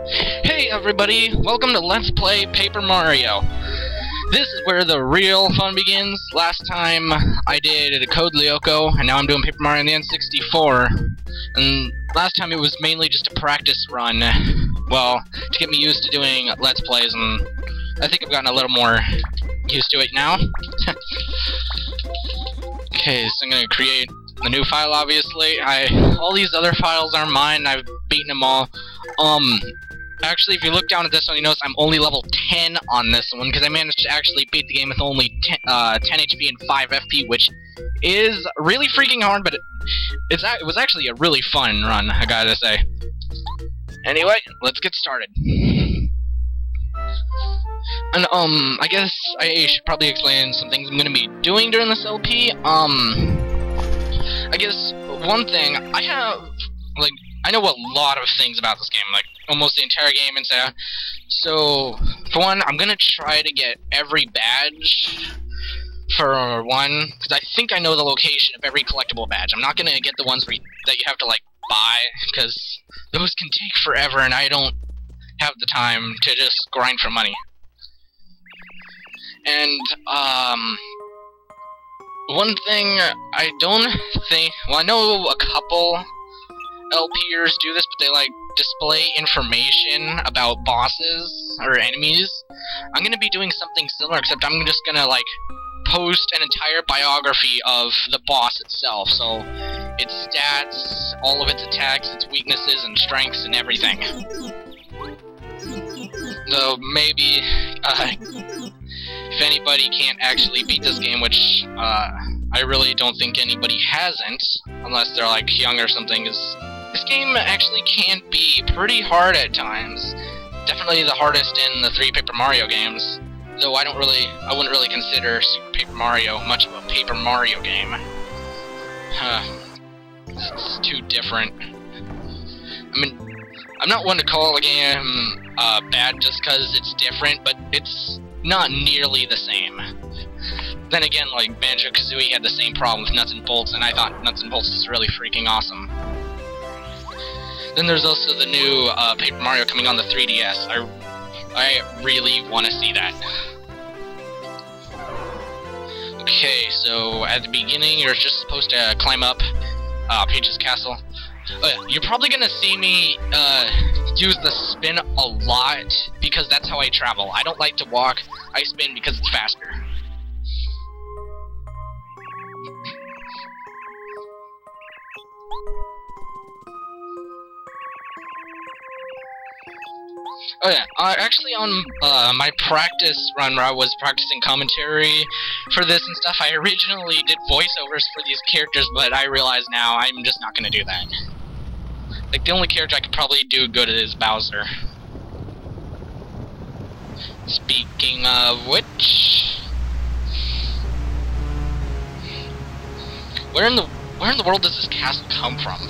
Hey everybody, welcome to Let's Play Paper Mario. This is where the real fun begins. Last time I did Code Lyoko, and now I'm doing Paper Mario on the N64. And last time it was mainly just a practice run, well, to get me used to doing Let's Plays, and I think I've gotten a little more used to it now. Okay, so I'm gonna create a new file, obviously. All these other files are mine, I've beaten them all. Actually, if you look down at this one, you notice I'm only level 10 on this one, because I managed to actually beat the game with only 10 HP and 5 FP, which is really freaking hard, but it was actually a really fun run, I gotta say. Anyway, let's get started. And, I guess I should probably explain some things I'm gonna be doing during this LP. I guess one thing, I know a lot of things about this game, like almost the entire game and stuff. So, for one, I'm gonna try to get every badge for one, because I think I know the location of every collectible badge. I'm not gonna get the ones that you have to like buy, because those can take forever, and I don't have the time to just grind for money. And one thing I don't think, well, I know a couple LPers do this, but they like display information about bosses or enemies. I'm gonna be doing something similar, except I'm just gonna like post an entire biography of the boss itself, so its stats, all of its attacks, its weaknesses and strengths and everything. So maybe if anybody can't actually beat this game, which I really don't think anybody hasn't, unless they're like young or something, this game actually can be pretty hard at times. Definitely the hardest in the 3 Paper Mario games. Though I wouldn't really consider Super Paper Mario much of a Paper Mario game. It's too different. I mean, I'm not one to call a game bad just because it's different, but it's not nearly the same. Then again, like Banjo-Kazooie had the same problem with Nuts and Bolts, and I thought Nuts and Bolts is really freaking awesome. Then there's also the new Paper Mario coming on the 3DS. I really want to see that. Okay, so at the beginning you're just supposed to climb up Peach's castle. Oh yeah, you're probably gonna see me use the spin a lot, because that's how I travel. I don't like to walk, I spin because it's faster. Oh yeah, actually on my practice run where I was practicing commentary for this and stuff, I originally did voiceovers for these characters, but I realize now I'm just not gonna do that. Like, the only character I could probably do good is Bowser. Speaking of which, where in the world does this castle come from?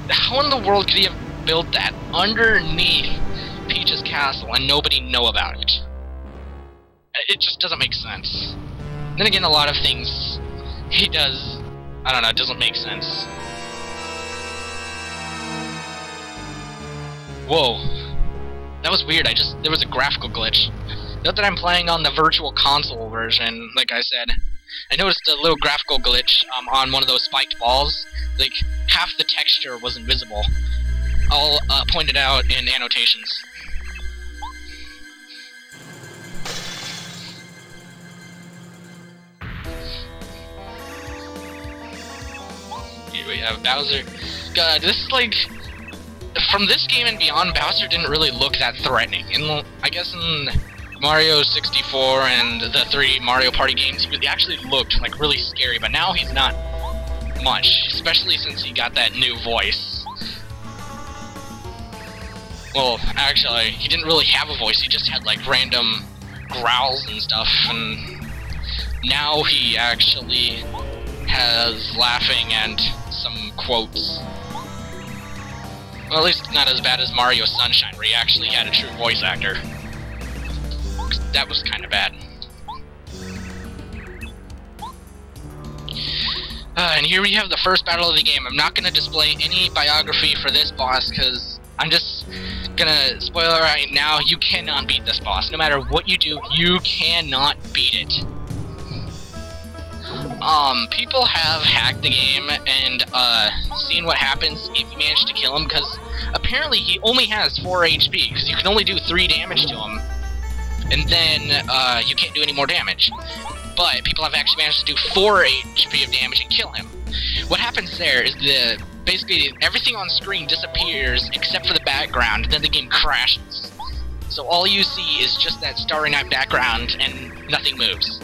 How in the world could he have built that underneath Peach's castle and nobody know about it? It just doesn't make sense. Then again, a lot of things he does, I don't know, it doesn't make sense. Whoa, that was weird. There was a graphical glitch. Not that I'm playing on the Virtual Console version, like I said. I noticed a little graphical glitch on one of those spiked balls. Like, half the texture was invisible. I'll point it out in annotations. Here we have Bowser. God, this is like, from this game and beyond, Bowser didn't really look that threatening. I guess in Mario 64 and the 3 Mario Party games, he actually looked like really scary, but now he's not much, especially since he got that new voice. Well, actually, he didn't really have a voice, he just had like random growls and stuff, and now he actually has laughing and some quotes. Well, at least not as bad as Mario Sunshine, where he actually had a true voice actor. That was kind of bad. And here we have the first battle of the game. I'm not going to display any biography for this boss, because I'm just gonna spoil it right now, you cannot beat this boss. No matter what you do, you cannot beat it. People have hacked the game and, seen what happens if you manage to kill him, because apparently he only has 4 HP, because you can only do 3 damage to him, and then, you can't do any more damage. But people have actually managed to do 4 HP of damage and kill him. What happens there is basically everything on screen disappears except for the background, and then the game crashes. So all you see is just that Starry Night background, and nothing moves.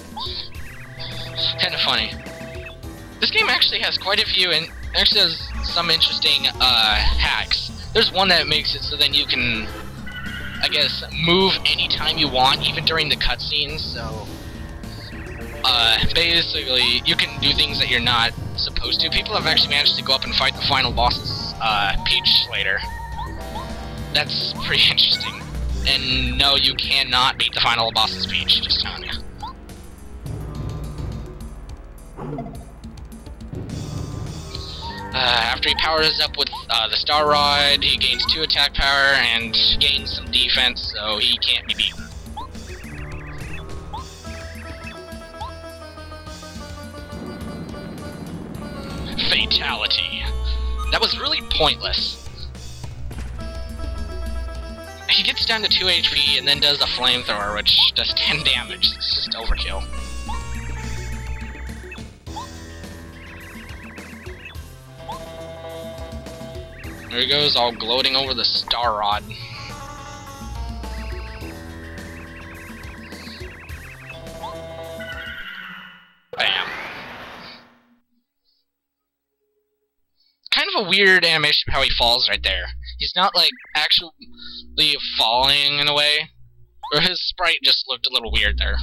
Kind of funny. This game actually has quite a few, and actually has some interesting hacks. There's one that makes it so then you can, I guess, move anytime you want, even during the cutscenes. So basically, you can do things that you're not supposed to. People have actually managed to go up and fight the final boss's Peach later. That's pretty interesting. And no, you cannot beat the final boss's Peach, just telling you. After he powers up with the Star Rod, he gains 2 attack power and gains some defense, so he can't be beaten. Fatality. That was really pointless. He gets down to 2 HP and then does a flamethrower, which does 10 damage. It's just overkill. There he goes, all gloating over the Star Rod. Bam. Kind of a weird animation how he falls right there. He's not, like, actually falling in a way. Or his sprite just looked a little weird there.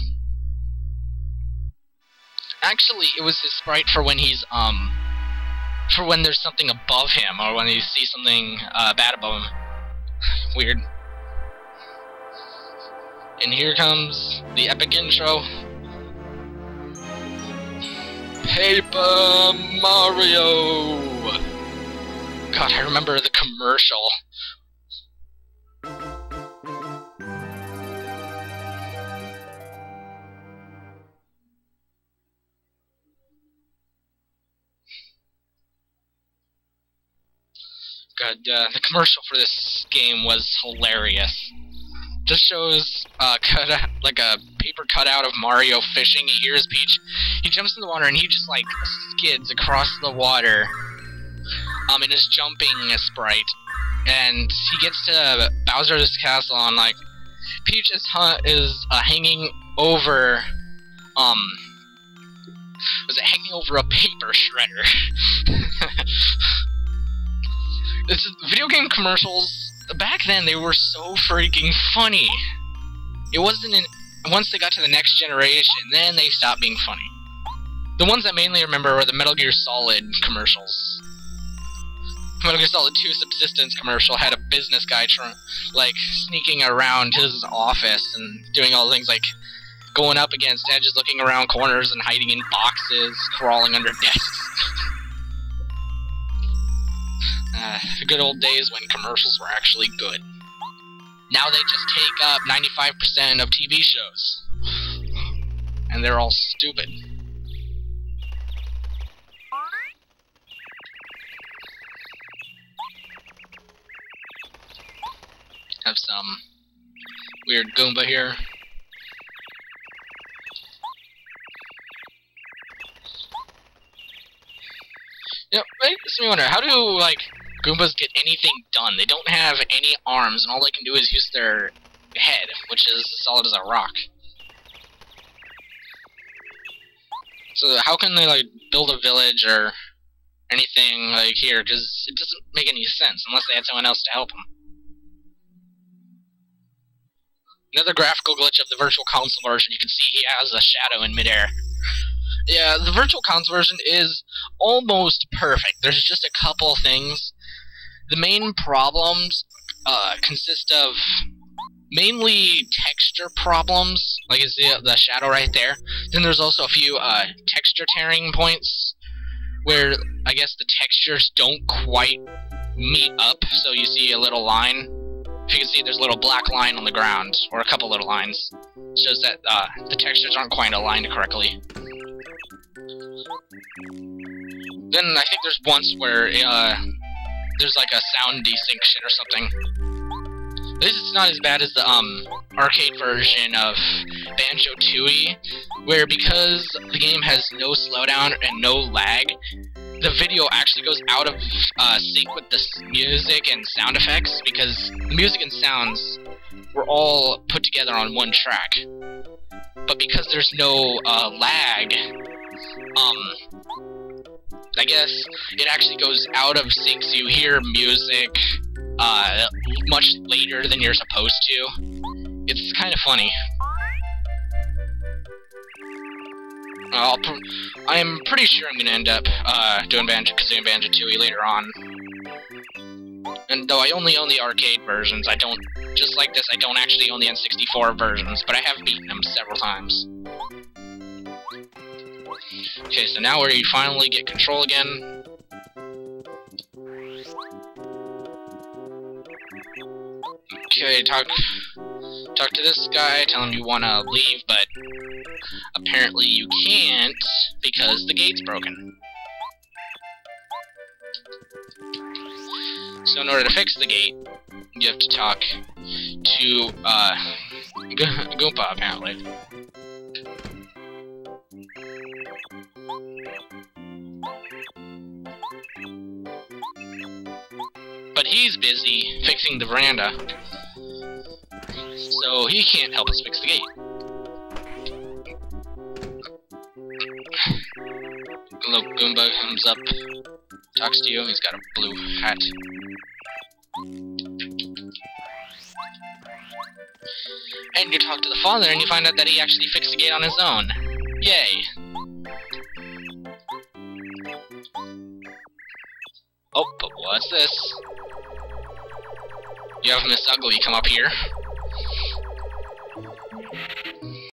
Actually, it was his sprite for when he's, for when there's something above him, or when you see something bad above him. Weird. And here comes the epic intro. Paper Mario! God, I remember the commercial. God, the commercial for this game was hilarious. Just shows like a paper cutout of Mario fishing. He hears Peach. He jumps in the water and he just like skids across the water. In his jumping sprite, and he gets to Bowser's castle and like Peach is hanging over was it hanging over a paper shredder? Video game commercials back then, they were so freaking funny. It wasn't once they got to the next generation, then they stopped being funny. The ones I mainly remember were the Metal Gear Solid commercials. Metal Gear Solid 2 Subsistence commercial had a business guy like sneaking around his office and doing all things like going up against edges, looking around corners and hiding in boxes, crawling under desks. The good old days when commercials were actually good. Now they just take up 95% of TV shows. And they're all stupid. Have some weird Goomba here. Yep, it makes me wonder, how do, like, Goombas get anything done? They don't have any arms, and all they can do is use their head, which is as solid as a rock. So how can they, like, build a village or anything, like, here? Because it doesn't make any sense, unless they had someone else to help them. Another graphical glitch of the Virtual Console version, you can see he has a shadow in midair. Yeah, the Virtual Console version is almost perfect. There's just a couple things. The main problems consist of mainly texture problems, like is the shadow right there. Then there's also a few texture tearing points, where I guess the textures don't quite meet up, so you see a little line if you can see, there's a little black line on the ground, or a couple little lines. It shows that the textures aren't quite aligned correctly. Then I think there's once where there's like a sound desync shit or something. This is not as bad as the arcade version of Banjo-Tooie, where because the game has no slowdown and no lag, the video actually goes out of sync with the music and sound effects, because the music and sounds were all put together on one track. But because there's no lag, I guess it actually goes out of sync, so you hear music much later than you're supposed to. It's kind of funny. I'm pretty sure I'm gonna end up doing Banjo-Kazooie and Banjo-Tooie later on. And though I only own the arcade versions, I don't, just like this, I don't actually own the N64 versions, but I have beaten them several times. Okay, so now we finally get control again. Okay, talk to this guy, tell him you wanna leave, but apparently you can't because the gate's broken. So in order to fix the gate, you have to talk to Goomba, apparently. But he's busy fixing the veranda, so he can't help us fix the gate. Little Goomba comes up, talks to you, he's got a blue hat. And you talk to the father and you find out that he actually fixed the gate on his own. Yay! Oh, but what's this? You have Miss Ugly come up here.